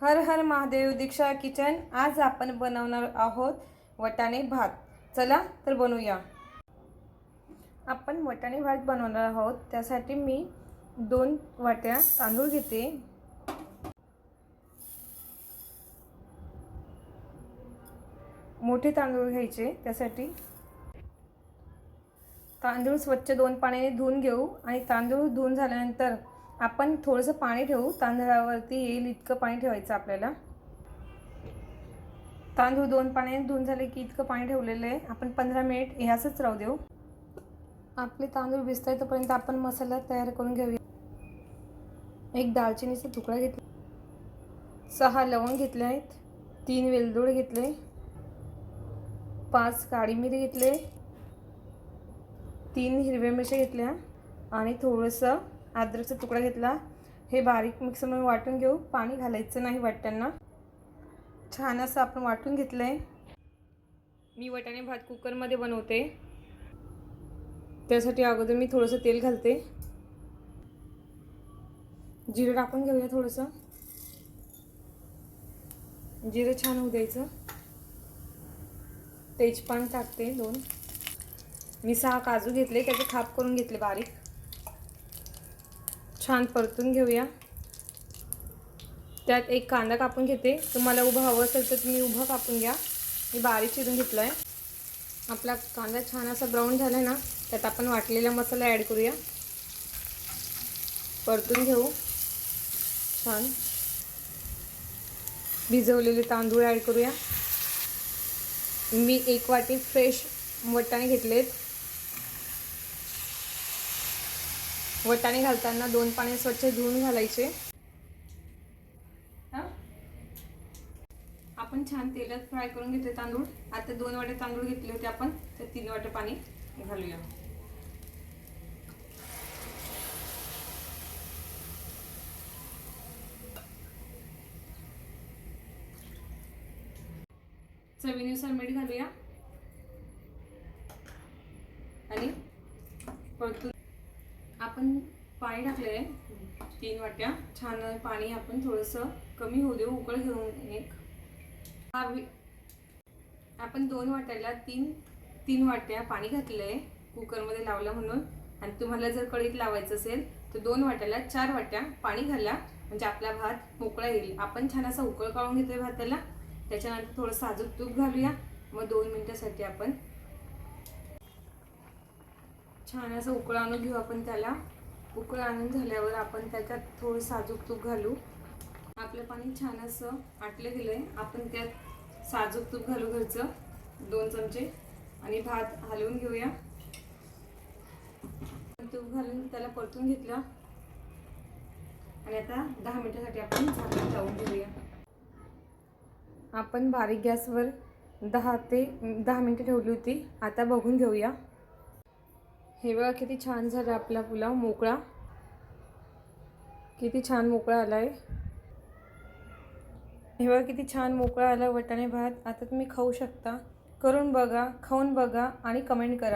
हर हर महादेव. दीक्षा kitchen. आज आपण बनवणार आहोत वटाणे भात. चला तर बनवूया. आपण वटाणे भात बनवणार आहोत. त्यासाठी मी 2 वाट्या तांदूळ घेते. मोठे तांदूळ घ्यायचे. त्यासाठी तांदूळ स्वच्छ 2 पाण्याने धुवून घेऊ आणि तांदूळ धुवून झाल्यानंतर आपण थोडंसं पाणी ठेवू. तांदळावरती येईल इतकं पाणी ठेवायचं आपल्याला. तांदूळ 2 पाण्याने धुवून झाले की इतकं पाणी ठेवलेलं आहे. आपण 15 मिनिट हे असंच राहू देऊ. आपले तांदूळ भिजताय तोपर्यंत आपण मसाला तयार करून घेऊया. 1 दालचिनीचा तुकडा घेतला, 6 लवंग घेतले आहेत, 3 वेलदोडे घेतले, 5 काळी मिरी घेतले, 3 हिरव्या मिरच्या घेतल्या आणि थोडंसं अद्रकचा तुकडा घेतला. हे बारीक मिक्सरमध्ये वाटून घेऊ. पाणी घालायचं नाही वाटताना. छान असं आपण वाटून घेतलंय. मी वटाणे भात कुकरमध्ये बनवते. त्यासाठी अगोदर मी थोडंसं तेल घालते. जिरं टाकून घेऊया. थोडंसं जिरं छान होऊ द्यायचं. तेजपान टाकते 2. मी 6 काजू घेतले, त्याचे खाप करून घेतले बारीक. छान परतून घेऊया. त्यात 1 कांदा कापून घेते. तुम्हाला उभा हवं असेल तर तुम्ही उभा कापून घ्या. मी बारीक चिरून घेतला आहे. आपला कांदा छान असा ब्राऊन झाला ना, त्यात आपण वाटलेला मसाला ॲड करूया. परतून घेऊ छान. भिजवलेले तांदूळ ॲड करूया. मी 1 वाटी फ्रेश वटाणे घेतलेत. वटाणे घालताना 2 पाणी स्वच्छ धुवून घालायचे. आपण छान तेलात फ्राय करून घेतले तांदूळ. आता 2 वाटे तांदूळ घेतले होते आपण, तर 3 वाटे पाणी घालूया. चवीनुसार मीठ घालूया आणि परतून आपण पाणी टाकले आहे 3 वाट्या. छान पाणी आपण थोडंसं कमी होऊ देऊ. उकळ घेऊन आपण 2 वाट्याला 3 वाट्या पाणी घातलं आहे कुकरमध्ये लावलं म्हणून. आणि तुम्हाला जर कढईत लावायचं असेल तर 2 वाट्याला 4 वाट्या पाणी घाला, म्हणजे आपला भात मोकळा येईल. आपण छान असा उकळ काढून घेतोय भाताला. त्याच्यानंतर थोडं साजूक तूप घालूया. मग 2 मिनिटासाठी आपण छान असं उकळ आणून घेऊ. आपण त्याला उकळ आणून झाल्यावर आपण त्याच्यात थोडं साजूक तूप घालू. आपलं पाणी छान असं आटलं गेलंय. आपण त्यात साजूक तूप घालू घरचं 2 चमचे आणि भात हलवून घेऊया. तूप घालून त्याला परतून घेतलं आणि आता 10 मिनिटासाठी आपण झाकण लावून घेऊया. आपण बारीक गॅसवर 10 मिनिटं ठेवली होती. आता बघून घेऊया. हे बघा किती छान झालं आपला पुलाव मोकळा. किती छान मोकळा आलाय. हे बघा किती छान मोकळा आला वटाणे भात. आता तुम्ही खाऊ शकता. करून बघा, खाऊन बघा आणि कमेंट करा.